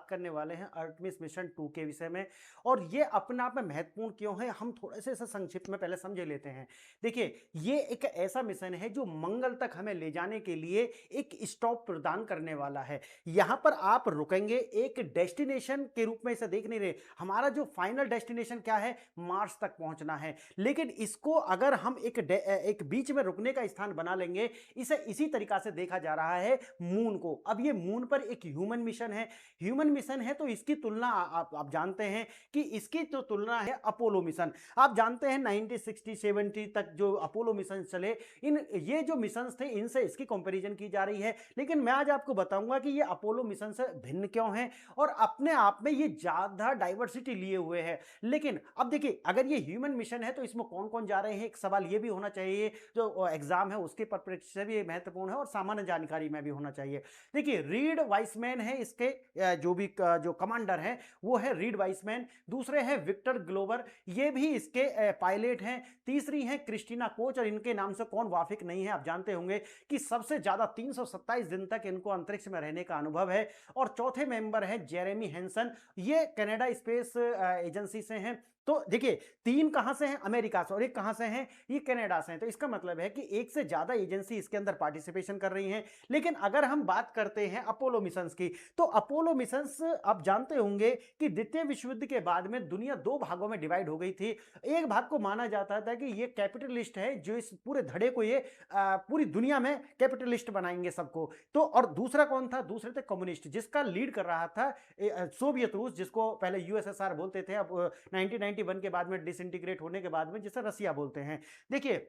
करने वाले हैं आर्टेमिस मिशन 2 के विषय में। और ये अपने आप में महत्वपूर्ण क्यों है, हम थोड़े से इसे संक्षिप्त में पहले समझ लेते हैं। देखिए, ये एक ऐसा मिशन है जो मंगल तक हमें ले जाने के लिए एक स्टॉप प्रदान करने वाला है। यहाँ पर आप रुकेंगे, एक डेस्टिनेशन के रूप में इसे देख नहीं रहे। हमारा जो फाइनल डेस्टिनेशन क्या है, मार्स तक पहुंचना है। लेकिन इसको अगर हम एक बीच में रुकने का स्थान बना लेंगे, इसे इसी तरीका से देखा जा रहा है मून को। अब ये मून पर एक ह्यूमन मिशन है। ह्यूमन मिशन है तो इसकी तुलना आप जानते हैं कि इसकी तो तुलना है अपोलो मिशन। आप जानते हैं 1960 70 तक जो अपोलो मिशन चले, ये जो मिशन थे इनसे इसकी कंपैरिजन की जा रही है। लेकिन मैं आज आपको बताऊंगा कि ये अपोलो मिशन से भिन्न क्यों है और अपने आप में ये ज्यादा डाइवर्सिटी लिए हुए है। लेकिन अब देखिए, अगर ये ह्यूमन मिशन है तो इसमें कौन कौन जा रहे हैं, एक सवाल ये भी होना चाहिए जो एग्जाम है उसके परिप्रेक्ष्य से भी महत्वपूर्ण है और सामान्य जानकारी में भी होना चाहिए। देखिए, रीड वाइसमैन है इसके जो कमांडर हैं वो है रीड वाइसमैन। दूसरे हैं विक्टर ग्लोवर, ये भी इसके पायलट हैं। तीसरी हैं क्रिस्टीना कोच, और इनके नाम से कौन वाकिफ नहीं है, आप जानते होंगे कि सबसे ज्यादा 327 दिन तक इनको अंतरिक्ष में रहने का अनुभव है। और चौथे मेंबर है जेरेमी हैंसन, ये कनाडा स्पेस एजेंसी से हैं। तो देखिए, तीन कहां से हैं, अमेरिका से, और एक कहां से हैं, ये कनाडा से हैं। तो इसका मतलब है कि एक से ज्यादा एजेंसी इसके अंदर पार्टिसिपेशन कर रही हैं। लेकिन अगर हम बात करते हैं अपोलो मिशंस की, तो अपोलो मिशंस आप जानते होंगे कि द्वितीय विश्व युद्ध के बाद में दुनिया दो भागों में डिवाइड हो गई थी। एक भाग को माना जाता था कि ये कैपिटलिस्ट है, जो इस पूरे धड़े को ये पूरी दुनिया में कैपिटलिस्ट बनाएंगे सबको। तो और दूसरा कौन था, दूसरे थे कम्युनिस्ट, जिसका लीड कर रहा था सोवियत रूस, जिसको पहले यूएसएसआर बोलते थे, अब 1991 के बाद में डिसइंटीग्रेट होने के बाद में जिसे रसिया बोलते हैं। देखिए,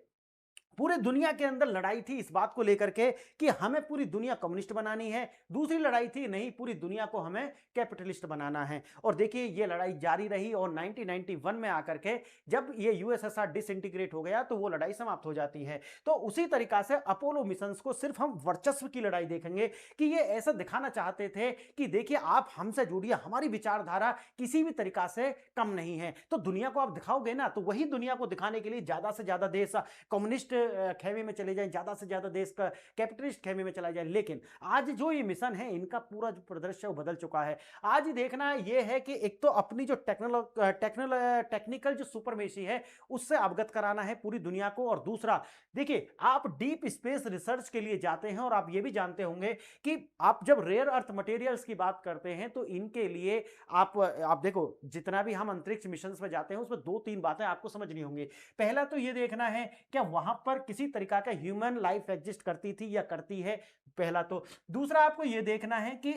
पूरे दुनिया के अंदर लड़ाई थी इस बात को लेकर के कि हमें पूरी दुनिया कम्युनिस्ट बनानी है। दूसरी लड़ाई थी, नहीं, पूरी दुनिया को हमें कैपिटलिस्ट बनाना है। और देखिए, ये लड़ाई जारी रही और 1991 में आकर के जब ये यूएसएसआर डिसइंटीग्रेट हो गया तो वो लड़ाई समाप्त हो जाती है। तो उसी तरीका से अपोलो मिशंस को सिर्फ हम वर्चस्व की लड़ाई देखेंगे कि ये ऐसा दिखाना चाहते थे कि देखिए, आप हमसे जुड़िए, हमारी विचारधारा किसी भी तरीका से कम नहीं है। तो दुनिया को आप दिखाओगे ना, तो वही दुनिया को दिखाने के लिए ज्यादा से ज्यादा देश कम्युनिस्ट खेमे में चले जाएं, ज्यादा से ज्यादा देश का कैपिटलिस्ट खेमे में चला जाए। लेकिन आज जो ये मिशन है, इनका पूरा जो परिदृश्य वो बदल चुका है। आज देखना ये है कि एक तो अपनी जो टेक्निकल जो सुपरमेसी है उससे अवगत कराना है पूरी दुनिया को। और दूसरा, देखिए, आप डीप स्पेस रिसर्च के लिए जाते हैं और आप ये भी जानते होंगे कि आप जब रेयर अर्थ मटेरियल्स की बात करते हैं तो इनके लिए आप देखो, जितना भी हम अंतरिक्ष मिशन में जाते हैं उसमें दो तीन बातें आपको समझनी होंगी। पहला तो ये देखना है क्या वहां पर किसी तरीका का ह्यूमन लाइफ एग्जिस्ट करती थी या करती है, पहला तो। दूसरा, आपको यह देखना है कि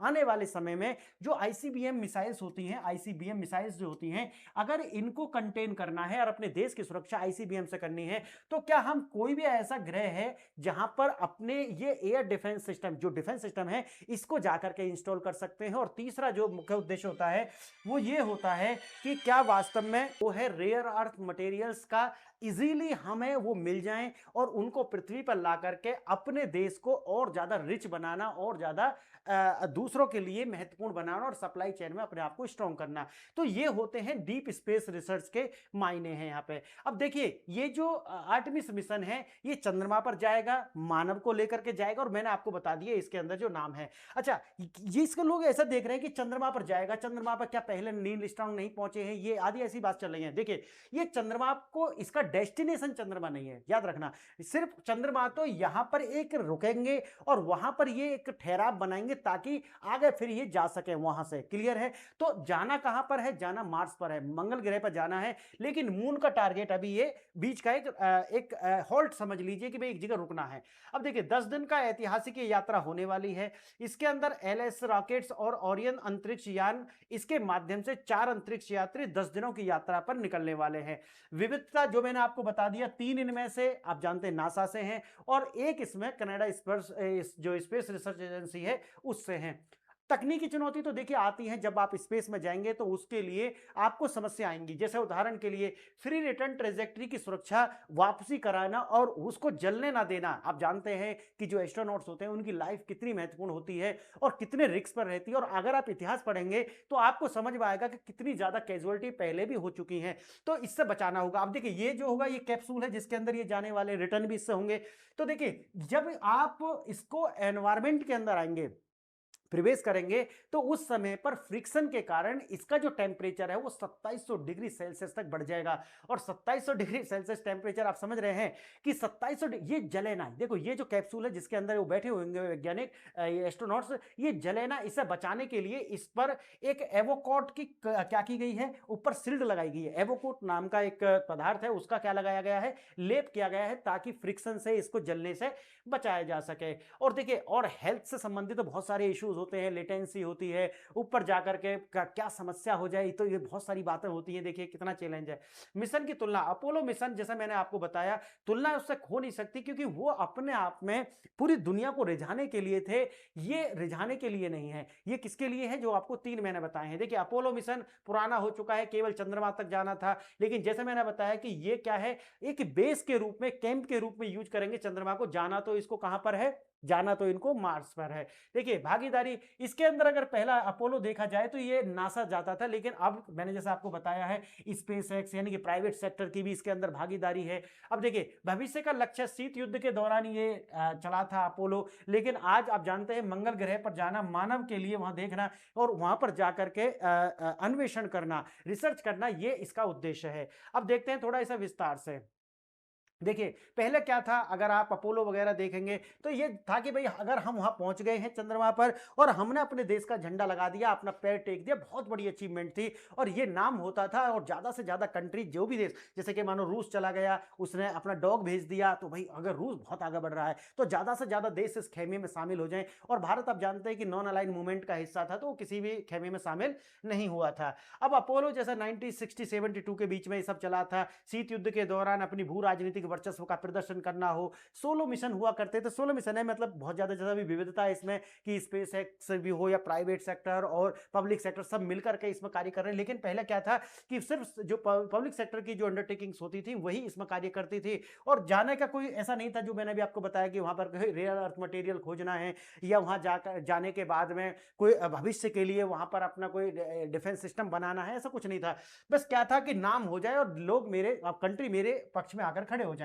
आने वाले समय में जो आईसीबीएम मिसाइल्स होती हैं, आईसीबीएम मिसाइल्स जो होती हैं, अगर इनको कंटेन करना है और अपने देश की सुरक्षा आईसीबीएम से करनी है, तो क्या हम कोई भी ऐसा ग्रह है जहां पर अपने ये एयर डिफेंस सिस्टम, जो डिफेंस सिस्टम है, इसको जाकर के इंस्टॉल कर सकते हैं। और तीसरा जो मुख्य उद्देश्य होता है वो ये होता है कि क्या वास्तव में वो है रेयर अर्थ मटेरियल्स का इजीली हमें वो मिल जाएं और उनको पृथ्वी पर ला करके अपने देश को और ज्यादा रिच बनाना, और ज्यादा दूसरों के लिए महत्वपूर्ण बनाना और सप्लाई चेन में अपने आप को स्ट्रॉन्ग करना। तो ये होते हैं डीप स्पेस रिसर्च के मायने हैं यहाँ पे। अब देखिए, ये जो आर्टेमिस मिशन है ये चंद्रमा पर जाएगा, मानव को लेकर के जाएगा, और मैंने आपको बता दिया इसके अंदर जो नाम है। अच्छा, ये इसके लोग ऐसा देख रहे हैं कि चंद्रमा पर जाएगा, चंद्रमा पर क्या पहले नील आर्मस्ट्रांग नहीं पहुंचे हैं, ये आदि ऐसी बात चल रही है। देखिए, ये चंद्रमा को, इसका डेस्टिनेशन चंद्रमा नहीं है, याद रखना। सिर्फ चंद्रमा तो यहां पर एक रुकेंगे और वहां पर ये एक ठहराव बनाएंगे ताकि आगे फिर ये जा सके वहां से। क्लियर है? तो जाना कहां पर है, जाना मार्स पर है, मंगल ग्रह पर जाना है। लेकिन मून का टारगेट अभी ये बीच का एक हॉल्ट समझ लीजिए कि भाई एक जगह रुकना है। अब देखिए, 10 दिन का ऐतिहासिक यात्रा होने वाली है। इसके अंदर एलएस रॉकेट्स और ओरियन अंतरिक्ष यान, इसके माध्यम से 4 अंतरिक्ष यात्री 10 दिनों की यात्रा पर निकलने वाले हैं। विविधता जो मैंने आपको बता दिया, 3 इनमें से आप जानते हैं नासा से हैं और एक इसमें कनाडा जो स्पेस रिसर्च एजेंसी है उससे हैं। तकनीकी चुनौती तो देखिए आती है, जब आप स्पेस में जाएंगे तो उसके लिए आपको समस्या आएंगी। जैसे उदाहरण के लिए फ्री रिटर्न ट्रेजेक्टरी की सुरक्षा, वापसी कराना और उसको जलने ना देना। आप जानते हैं कि जो एस्ट्रोनॉट्स होते हैं उनकी लाइफ कितनी महत्वपूर्ण होती है और कितने रिस्क पर रहती है। और अगर आप इतिहास पढ़ेंगे तो आपको समझ में आएगा कि कितनी ज्यादा कैजुअलिटी पहले भी हो चुकी है, तो इससे बचाना होगा। अब देखिए, ये जो होगा ये कैप्सूल है जिसके अंदर ये जाने वाले, रिटर्न भी इससे होंगे। तो देखिए, जब आप इसको एनवायरमेंट के अंदर आएंगे प्रवेश करेंगे तो उस समय पर फ्रिक्शन के कारण इसका जो टेम्परेचर है वो 2700 डिग्री सेल्सियस तक बढ़ जाएगा। और 2700 डिग्री सेल्सियस टेम्परेचर आप समझ रहे हैं कि 2700 ये जलेना, देखो ये जो कैप्सूल है जिसके अंदर वो बैठे होंगे वैज्ञानिक, ये एस्ट्रोनॉट्स, ये जलेना, इसे बचाने के लिए इस पर एक एवोकोट की क्या की गई है, ऊपर सिल्ड लगाई गई है। एवोकोट नाम का एक पदार्थ है, उसका क्या लगाया गया है, लेप किया गया है, ताकि फ्रिक्शन से इसको जलने से बचाया जा सके। और देखिए, और हेल्थ से संबंधित तो बहुत सारे इश्यूज होते हैं, लेटेंसी होती है, ऊपर जाकर के क्या समस्या हो जाए, तो ये बहुत सारी बातें होती हैं। देखिए कितना चैलेंज है। मिशन की तुलना, अपोलो मिशन जैसा मैंने आपको बताया, तुलना उससे हो नहीं सकती, क्योंकि वो अपने आप में पूरी दुनिया को रिझाने के लिए थे, ये रिझाने के लिए नहीं है। ये किसके लिए है, जो आपको 3 मैंने बताए हैं। देखिए अपोलो मिशन पुराना हो चुका है, केवल चंद्रमा तक जाना था, लेकिन जैसे मैंने बताया कि ये क्या है, एक बेस के रूप में, कैंप के रूप में यूज करेंगे चंद्रमा को। जाना तो इसको कहां पर है, जाना तो इनको मार्स पर है। देखिए भागीदारी इसके अंदर, अगर पहला अपोलो देखा जाए तो ये नासा जाता था, लेकिन अब मैंने जैसा आपको बताया है, स्पेस एक्स यानी कि प्राइवेट सेक्टर की भी इसके अंदर भागीदारी है। अब देखिए, भविष्य का लक्ष्य शीत युद्ध के दौरान ये चला था अपोलो, लेकिन आज आप जानते हैं मंगल ग्रह पर जाना, मानव के लिए वहां देखना और वहां पर जाकर के अन्वेषण करना, रिसर्च करना, ये इसका उद्देश्य है। अब देखते हैं थोड़ा सा विस्तार से। देखिए पहले क्या था, अगर आप अपोलो वगैरह देखेंगे तो ये था कि भाई अगर हम वहां पहुंच गए हैं चंद्रमा पर और हमने अपने देश का झंडा लगा दिया, अपना पैर टेक दिया, बहुत बड़ी अचीवमेंट थी। और ये नाम होता था, और ज्यादा से ज्यादा कंट्री, जो भी देश, जैसे कि मानो रूस चला गया, उसने अपना डॉग भेज दिया, तो भाई अगर रूस बहुत आगे बढ़ रहा है तो ज्यादा से ज्यादा देश इस खेमे में शामिल हो जाएं। और भारत आप जानते हैं कि नॉन अलाइन मूवमेंट का हिस्सा था, तो वो किसी भी खेमे में शामिल नहीं हुआ था। अब अपोलो जैसा 1960-72 के बीच में ये सब चला था, शीत युद्ध के दौरान अपनी भू राजनीतिक वर्चस्व का प्रदर्शन करना हो, सोलो मिशन हुआ करते थे। सोलो मिशन है मतलब बहुत ज्यादा ज्यादा भी विविधता है इसमें, कि स्पेस एक्स भी हो या प्राइवेट सेक्टर और पब्लिक सेक्टर सब मिलकर के इसमें कार्य कर रहे हैं। लेकिन पहले क्या था कि सिर्फ जो पब्लिक सेक्टर की जो अंडरटेकिंग्स होती थी वही इसमें कार्य करती थी, और जाने का कोई ऐसा नहीं था, जो मैंने भी आपको बताया कि वहां पर रेयर अर्थ मटेरियल खोजना है, या वहां जाकर जाने के बाद में कोई भविष्य के लिए वहां पर अपना कोई डिफेंस सिस्टम बनाना है, ऐसा कुछ नहीं था। बस क्या था कि नाम हो जाए और लोग मेरे, कंट्री मेरे पक्ष में आकर खड़े हो जाएं।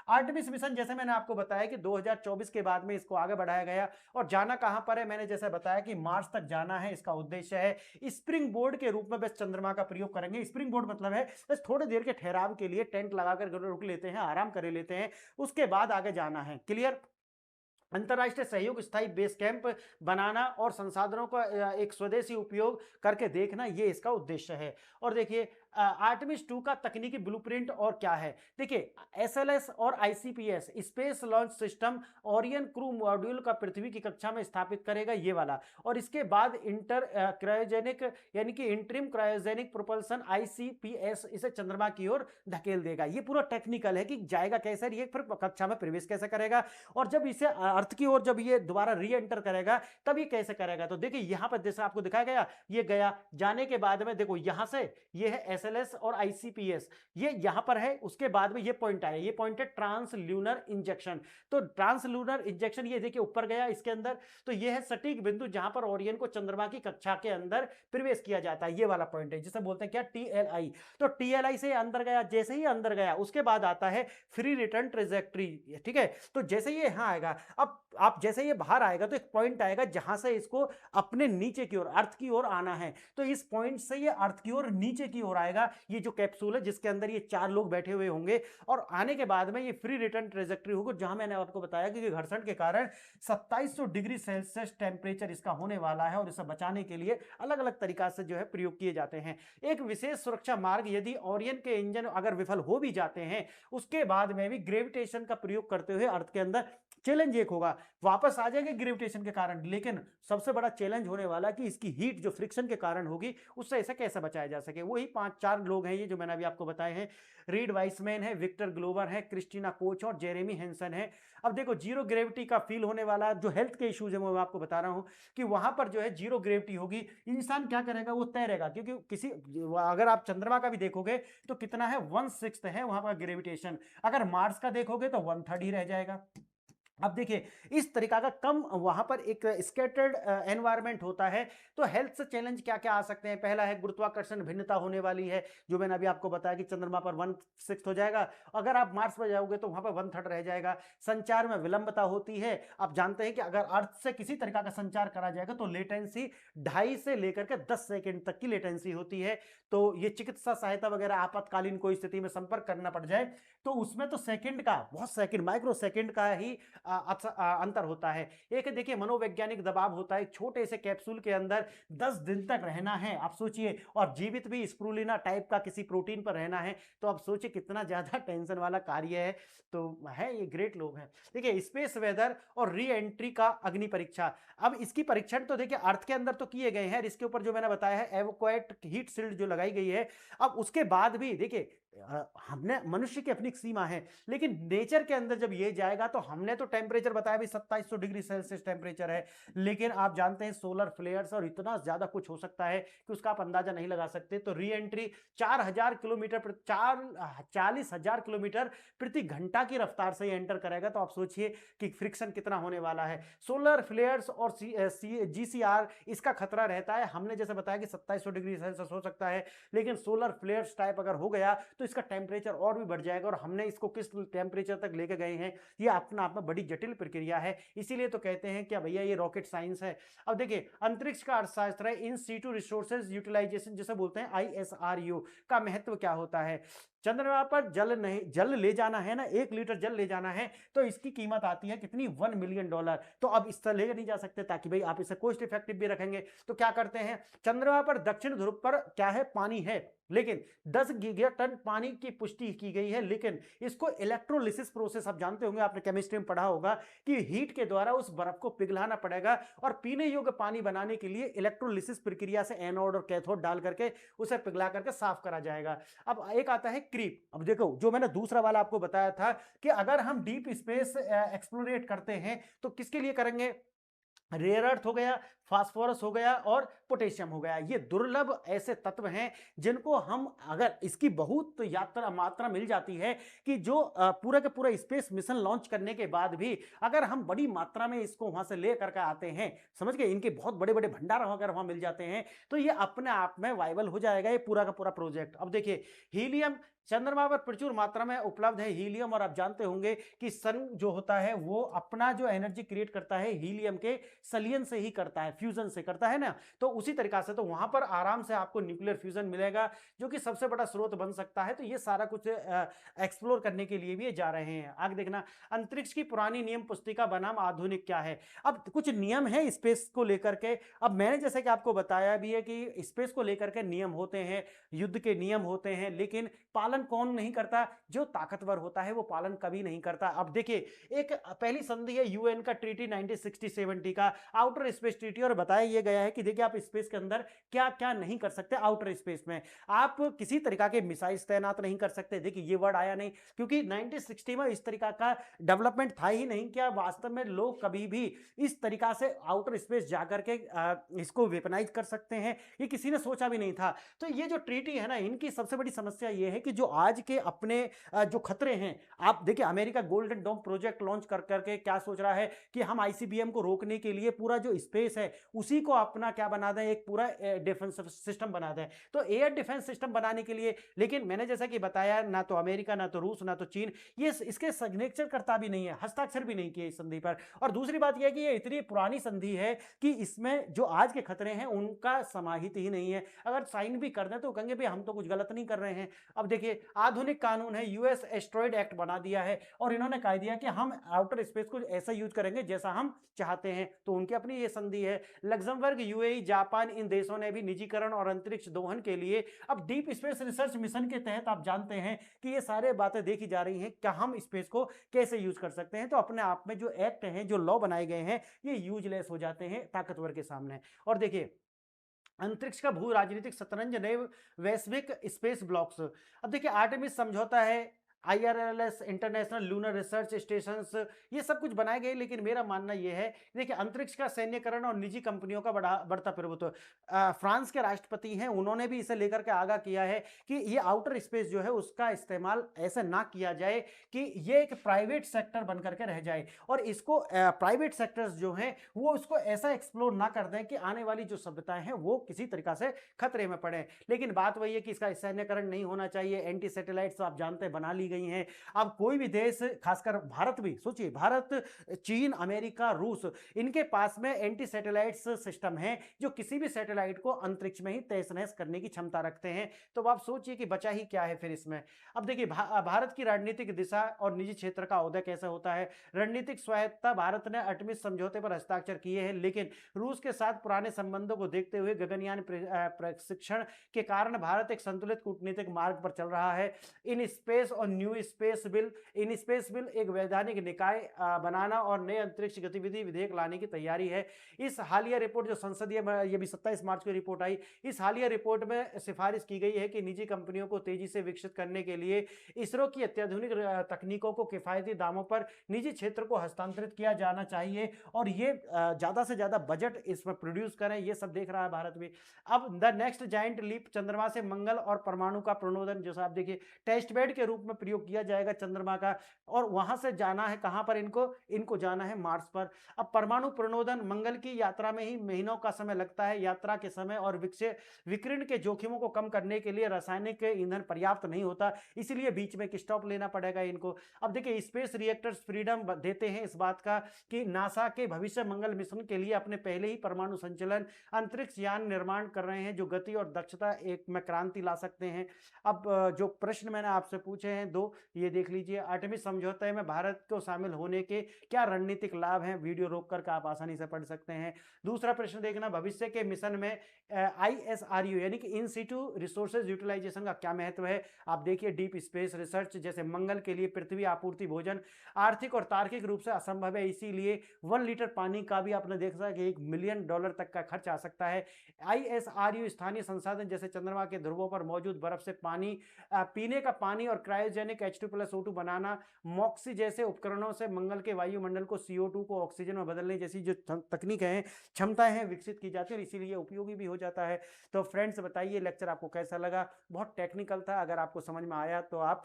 आर्टेमिस मिशन जैसे मैंने आपको बताया कि 2024 के बाद में इसको आगे बढ़ाया गया, और जाना कहां पर है, मैंने जैसे बताया कि मार्स तक जाना है, इसका उद्देश्य है। स्प्रिंग बोर्ड के रूप में बस चंद्रमा का प्रयोग करेंगे। स्प्रिंग बोर्ड मतलब है बस थोड़ी देर के ठहराव के लिए टेंट लगाकर रुक लेते हैं, आराम कर लेते हैं, उसके बाद आगे जाना है। क्लियर। अंतर्राष्ट्रीय सहयोग, स्थायी बेस कैंप बनाना और संसाधनों का एक स्वदेशी उपयोग करके देखना, ये इसका उद्देश्य है। और देखिए आर्टेमिस 2 का तकनीकी ब्लूप्रिंट और क्या है। देखिए एसएलएस और ICPS, space launch system, Orion crew module का पृथ्वी की कक्षा में स्थापित करेगा, ये वाला। और इसके बाद इंटर क्रायोजेनिक यानी कि इंटरिम क्रायोजेनिक प्रोपल्सन आईसीपीएस इसे चंद्रमा की ओर धकेल देगा। ये पूरा टेक्निकल है कि जाएगा कैसे, ये फिर कक्षा में प्रवेश कैसे करेगा, और जब इसे अर्थ की ओर जब ये दोबारा री एंटर करेगा तब ये कैसे करेगा। तो देखिए यहां पर जैसे आपको दिखाया गया, ये गया, जाने के बाद में देखो यहां से ये है एसएलएस और आईसीपीएस, ये यहां पर है। उसके बाद में ये पॉइंट आया, ये पॉइंट है ट्रांसल्यूनर इंजेक्शन। तो ट्रांसल्यूनर इंजेक्शन ये देखिए ऊपर गया इसके अंदर, तो ये है सटीक बिंदु जहां पर ओरियन को चंद्रमा की कक्षा के अंदर प्रवेश किया जाता है, ये वाला पॉइंट है जिसे बोलते हैं क्या, टीएलआई। तो टीएलआई से अंदर गया, जैसे ही अंदर गया उसके बाद आता है फ्री रिटर्न ट्रेजेक्ट्री। ठीक है, तो जैसे ये यहां आएगा, अब आप जैसे ये बाहर आएगा तो एक पॉइंट आएगा जहां से इसको अपने नीचे की ओर, अर्थ की ओर आना है। तो इस पॉइंट से ये अर्थ की ओर नीचे की ओर आएगा, ये जो कैप्सूल है जिसके अंदर ये 4 लोग बैठे हुए होंगे, और आने के बाद में ये फ्री रिटर्न ट्रेजेक्ट्री होगी, जहां मैंने आपको बताया कि घर्षण के कारण 2700 डिग्री सेल्सियस टेम्परेचर इसका होने वाला है, और इसे बचाने के लिए अलग अलग तरीका से जो है प्रयोग किए जाते हैं। एक विशेष सुरक्षा मार्ग, यदि ओरियन के इंजन अगर विफल हो भी जाते हैं, उसके बाद में भी ग्रेविटेशन का प्रयोग करते हुए अर्थ के अंदर, चैलेंज एक होगा, वापस आ जाएंगे ग्रेविटेशन के कारण, लेकिन सबसे बड़ा चैलेंज होने वाला कि इसकी हीट जो फ्रिक्शन के कारण होगी, उससे ऐसा कैसे बचाया जा सके। वही 5-4 लोग हैं ये जो मैंने अभी आपको बताए हैं, रीड वाइसमैन है, विक्टर ग्लोवर है, क्रिस्टीना कोच और जेरेमी हेंसन है। अब देखो जीरो ग्रेविटी का फील होने वाला जो हेल्थ के इश्यूज है, वो मैं आपको बता रहा हूं कि वहां पर जो है जीरो ग्रेविटी होगी, इंसान क्या करेगा, वो तैरेगा, क्योंकि किसी, अगर आप चंद्रमा का भी देखोगे तो कितना है, 1/6 है वहां पर ग्रेविटेशन। अगर मार्स का देखोगे तो 1/3 ही रह जाएगा। अब देखिए, इस तरीका का कम वहाँ पर एक स्कैटर्ड एनवायरनमेंट होता है, तो हेल्थ से चैलेंज क्या-क्या आ सकते हैं? पहला है गुरुत्वाकर्षण भिन्नता होने वाली है, जो मैंने अभी आपको बताया कि चंद्रमा पर 1/6 हो जाएगा, अगर आप मार्स पर जाओगे तो वहाँ पर 1/3 रह जाएगा। संचार में विलंबता होती है, आप जानते हैं कि अगर अर्थ से किसी तरीका का संचार करा जाएगा तो लेटेंसी 2.5 से लेकर के 10 सेकंड तक की लेटेंसी होती है, तो ये चिकित्सा सहायता वगैरह आपातकालीन कोई स्थिति में संपर्क करना पड़ जाए, तो उसमें तो सेकंड का, बहुत सेकंड, माइक्रो सेकंड का ही अंतर होता है। एक देखिए मनोवैज्ञानिक दबाव होता है, छोटे से कैप्सूल के अंदर 10 दिन तक रहना है, आप सोचिए, और जीवित भी स्प्रूलिना टाइप का किसी प्रोटीन पर रहना है, तो आप सोचिए कितना ज्यादा टेंशन वाला कार्य है। तो है, ये ग्रेट लोग हैं। देखिए स्पेस वेदर और री एंट्री का अग्नि परीक्षा, अब इसकी परीक्षण तो देखिए अर्थ के अंदर तो किए गए हैं, इसके ऊपर जो मैंने बताया है एवोक्वेट हीट शील्ड जो लगाई गई है, अब उसके बाद भी देखिए हमने, मनुष्य की अपनी एक सीमा है, लेकिन नेचर के अंदर जब ये जाएगा तो हमने तो टेम्परेचर बताया भी 2700 डिग्री सेल्सियस टेम्परेचर है, लेकिन आप जानते हैं सोलर फ्लेयर्स और इतना ज्यादा कुछ हो सकता है कि उसका आप अंदाजा नहीं लगा सकते। तो री एंट्री 4000 किलोमीटर 40,000 किलोमीटर प्रति घंटा की रफ्तार से एंटर करेगा, तो आप सोचिए कि फ्रिक्शन कितना होने वाला है। सोलर फ्लेयर्स और जीसीआर इसका खतरा रहता है, हमने जैसे बताया कि 2700 डिग्री सेल्सियस हो सकता है, लेकिन सोलर फ्लेयर्स टाइप अगर हो गया तो इसका टेम्परेचर और भी बढ़ जाएगा, और हमने इसको किस टेम्परेचर तक लेके गए हैं, ये अपना आप में बड़ी जटिल प्रक्रिया है। इसीलिए तो कहते हैं क्या भैया ये रॉकेट साइंस है। अब देखिए अंतरिक्ष का अर्थशास्त्र है, इन सीटू रिसोर्सेज यूटिलाइजेशन जिसे बोलते हैं ISRU का महत्व क्या होता है। चंद्रमा पर जल नहीं, जल ले जाना है ना, 1 लीटर जल ले जाना है तो इसकी कीमत आती है कितनी, $1 मिलियन। तो अब इससे ले नहीं जा सकते, ताकि भाई आप इसे कोस्ट इफेक्टिव भी रखेंगे, तो क्या करते हैं, चंद्रमा पर दक्षिण ध्रुव पर क्या है, पानी है, लेकिन 10 गीगाटन पानी की पुष्टि की गई है, लेकिन इसको इलेक्ट्रोलिसिस प्रोसेस, आप जानते होंगे, आपने केमिस्ट्री में पढ़ा होगा कि हीट के द्वारा उस बर्फ को पिघलाना पड़ेगा, और पीने योग्य पानी बनाने के लिए इलेक्ट्रोलिसिस प्रक्रिया से एनोड और कैथोड डाल करके उसे पिघला करके साफ करा जाएगा। अब एक आता है क्रीप, अब देखो जो मैंने दूसरा वाला आपको बताया था कि अगर हम डीप स्पेस एक्सप्लोरेट करते हैं तो किसके लिए करेंगे, रेयर अर्थ हो गया, फास्फोरस हो गया और पोटेशियम हो गया, ये दुर्लभ ऐसे तत्व हैं जिनको हम, अगर इसकी बहुत यात्रा मात्रा मिल जाती है कि जो पूरा का पूरा स्पेस मिशन लॉन्च करने के बाद भी अगर हम बड़ी मात्रा में इसको वहां से ले करके आते हैं, समझ गए, इनके बहुत बड़े बड़े भंडार अगर वहां मिल जाते हैं तो ये अपने आप में वायबल हो जाएगा ये पूरा का पूरा प्रोजेक्ट। अब देखिए हीलियम, चंद्रमा पर प्रचुर मात्रा में उपलब्ध है हीलियम, और आप जानते होंगे कि सन जो होता है वो अपना जो एनर्जी क्रिएट करता है हीलियम के सलियन से ही करता है, फ्यूजन से करता है ना, तो उसी तरीका से तो वहां पर आराम से आपको न्यूक्लियर फ्यूजन मिलेगा जो कि सबसे बड़ा स्रोत बन सकता है। तो ये सारा कुछ एक्सप्लोर करने के लिए भी ये जा रहे हैं। आगे देखना, अंतरिक्ष की पुरानी नियम पुस्तिका बनाम आधुनिक क्या है। अब कुछ नियम है स्पेस को लेकर के, अब मैंने जैसे कि आपको बताया भी है कि स्पेस को लेकर के नियम होते हैं, युद्ध के नियम होते हैं, लेकिन पालन कौन नहीं करता, जो ताकतवर होता है वो पालन कभी नहीं करता। अब देखिए एक पहली संधि है यूएन का ट्रीटी 1960-70 का, आउटर स्पेस ट्रीटी, और बताया ये गया है कि देखिए आप स्पेस के अंदर क्या क्या नहीं कर सकते। आउटर स्पेस में आप किसी तरीका के मिसाइल्स तैनात नहीं कर सकते, देखिए ये वर्ड आया नहीं क्योंकि 1960 में इस तरीका का डेवलपमेंट था ही नहीं। क्या वास्तव में लोग कभी भी इस तरीका से आउटर स्पेस जाकर के इसको वेपनाइज कर सकते हैं, ये किसी ने सोचा भी नहीं था। तो ये जो ट्रीटी है ना, इनकी सबसे बड़ी समस्या ये है कि जो आज के अपने जो खतरे हैं, आप देखिए अमेरिका गोल्डन डोम प्रोजेक्ट लॉन्च कर करके क्या सोच रहा है कि हम आईसीबीएम को रोकने के लिए पूरा जो स्पेस है उसी को अपना क्या बना दें, एक पूरा डिफेंस सिस्टम बना दें। तो एयर डिफेंस सिस्टम बनाने के लिए, लेकिन मैंने जैसा कि बताया ना तो अमेरिका, ना तो रूस, ना तो चीन ये इसके सिग्नेचर करता भी नहीं है, हस्ताक्षर भी नहीं किए इस संधि पर। और दूसरी बात यह है कि ये इतनी पुरानी संधि है कि इसमें जो आज के खतरे हैं उनका समाहित ही नहीं है, अगर साइन भी कर दें तो कहेंगे भाई हम तो कुछ गलत नहीं कर रहे हैं। अब देखिए आधुनिक कानून है, यूएस एस्ट्रॉइड एक्ट बना दिया है, और इन्होंने कह दिया कि हम आउटर स्पेस को ऐसा यूज करेंगे जैसा हम चाहते हैं, तो उनकी अपनी ये संधि है। लग्जमबर्ग, यूएई, जापान, इन देशों ने भी निजीकरण और अंतरिक्ष दोहन के लिए अब डीप स्पेस रिसर्च मिशन के तहत आप जानते हैं कि ये सारे बातें देखी जा रही हैं, क्या हम स्पेस को कैसे यूज कर सकते हैं। तो अपने आप में जो एक्ट हैं, जो लॉ बनाए गए हैं, ये यूजलेस हो जाते हैं ताकतवर के सामने। और देखिए अंतरिक्ष का भू राजनीतिक शतरंज, नए वैश्विक स्पेस ब्लॉक्स। अब देखिए आर्टेमिस समझौता है, IRLS international lunar research stations, ये सब कुछ बनाए गए। लेकिन मेरा मानना ये है, देखिए अंतरिक्ष का सैन्यकरण और निजी कंपनियों का बढ़ता प्रभुत्व। फ्रांस के राष्ट्रपति हैं, उन्होंने भी इसे लेकर के आगाह किया है कि ये आउटर स्पेस जो है उसका इस्तेमाल ऐसे ना किया जाए कि ये एक प्राइवेट सेक्टर बन करके रह जाए, और इसको प्राइवेट सेक्टर्स जो हैं वो उसको ऐसा एक्सप्लोर ना कर दें कि आने वाली जो सभ्यताएं हैं वो किसी तरीका से खतरे में पड़े। लेकिन बात वही है कि इसका सैन्यकरण नहीं होना चाहिए। एंटी सैटेलाइट्स तो आप जानते हैं बना ली गई हैं। अब कोई भी देश, खासकर भारत भी सोचिए, भारत, चीन, अमेरिका, रूस, इनके पास में एंटी सैटेलाइट्स सिस्टम है जो किसी भी सैटेलाइट को अंतरिक्ष में ही तहस नहस करने की क्षमता रखते हैं। तो आप सोचिए कि बचा ही क्या है फिर इसमें। अब देखिए भारत की रणनीतिक दिशा और निजी क्षेत्र का उदय कैसे होता है। रणनीतिक स्वायत्तता, भारत ने आर्टेमिस समझौते पर हस्ताक्षर किए हैं, लेकिन रूस के साथ पुराने संबंधों को देखते हुए गगनयान प्रशिक्षण के कारण भारत एक संतुलित कूटनीतिक मार्ग पर चल रहा है। इन स्पेस और new space bill, in space bill एक वैधानिक निकाय बनाना और नए अंतरिक्ष गतिविधि विधेयक लाने की तैयारी है। इस हालिया रिपोर्ट जो संसदीय, ये भी 27 मार्च को रिपोर्ट आई, इस हालिया रिपोर्ट में सिफारिश की गई है कि निजी कंपनियों को तेजी से विकसित करने के लिए इसरो की अत्याधुनिक तकनीकों को किफायती दामों पर निजी क्षेत्र को हस्तांतरित किया जाना चाहिए, और ये ज्यादा से ज्यादा बजट इसमें प्रोड्यूस करें, ये सब देख रहा है भारत भी। अब द नेक्स्ट जाइंट लीप, चंद्रमा से मंगल और परमाणु का प्रणोदन, जो आप देखिए टेस्ट बेड के रूप में प्रयोग किया जाएगा चंद्रमा का, और वहां से जाना है कहां पर, इनको जाना है मार्स पर। अब परमाणु प्रणोदन, मंगल की यात्रा में ही महीनों का समय लगता है। यात्रा के समय और विकिरण के जोखिमों को कम करने के लिए रासायनिक ईंधन पर्याप्त नहीं होता, इसलिए बीच में एक स्टॉप लेना पड़ेगा इनको। अब देखिए स्पेस रिएक्टर्स फ्रीडम देते हैं इस बात का कि नासा के भविष्य मंगल मिशन के लिए अपने पहले ही परमाणु संचलन अंतरिक्ष यान निर्माण कर रहे हैं, जो गति और दक्षता एक में क्रांति ला सकते हैं। अब जो प्रश्न मैंने आपसे पूछे हैं दो, ये देख लीजिए। आर्टेमिस समझौते में भारत को शामिल होने के क्या रणनीतिक लाभ हैं, वीडियो रोक करके आप आसानी से पढ़ सकते हैं। दूसरा प्रश्न देखना, भविष्य के मिशन में ISRU यानी कि इन सिटू रिसोर्सेज यूटिलाइजेशन का क्या महत्व है। आप देखिए डीप स्पेस रिसर्च, जैसे मंगल के लिए पृथ्वी आपूर्ति भोजन आर्थिक और तार्किक रूप से असंभव है, इसीलिए 1 लीटर पानी का भी आपने देखा कि $1 मिलियन तक का खर्च आ सकता है। ISRU स्थानीय संसाधन जैसे चंद्रमा के ध्रुवों पर मौजूद बर्फ से पानी, पीने का पानी और क्रायोजेनिक H2+O2 बनाना, मॉक्सी जैसे उपकरणों से मंगल के वायुमंडल को CO2 को ऑक्सीजन में बदलने जैसी जो तकनीक है, क्षमताएं हैं, विकसित की जाती है, इसीलिए उपयोगी भी हो जाता है। तो फ्रेंड्स बताइए लेक्चर आपको कैसा लगा। बहुत टेक्निकल था, अगर आपको समझ में आया तो आप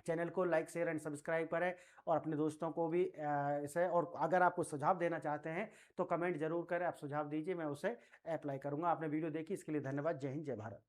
चैनल को लाइक शेयर एंड सब्सक्राइब करें, और अपने दोस्तों को भी इसे, और अगर आपको सुझाव देना चाहते हैं तो कमेंट जरूर करें, आप सुझाव दीजिए, मैं उसे अप्लाई करूंगा। आपने वीडियो देखी इसके लिए धन्यवाद। जय हिंद, जय भारत।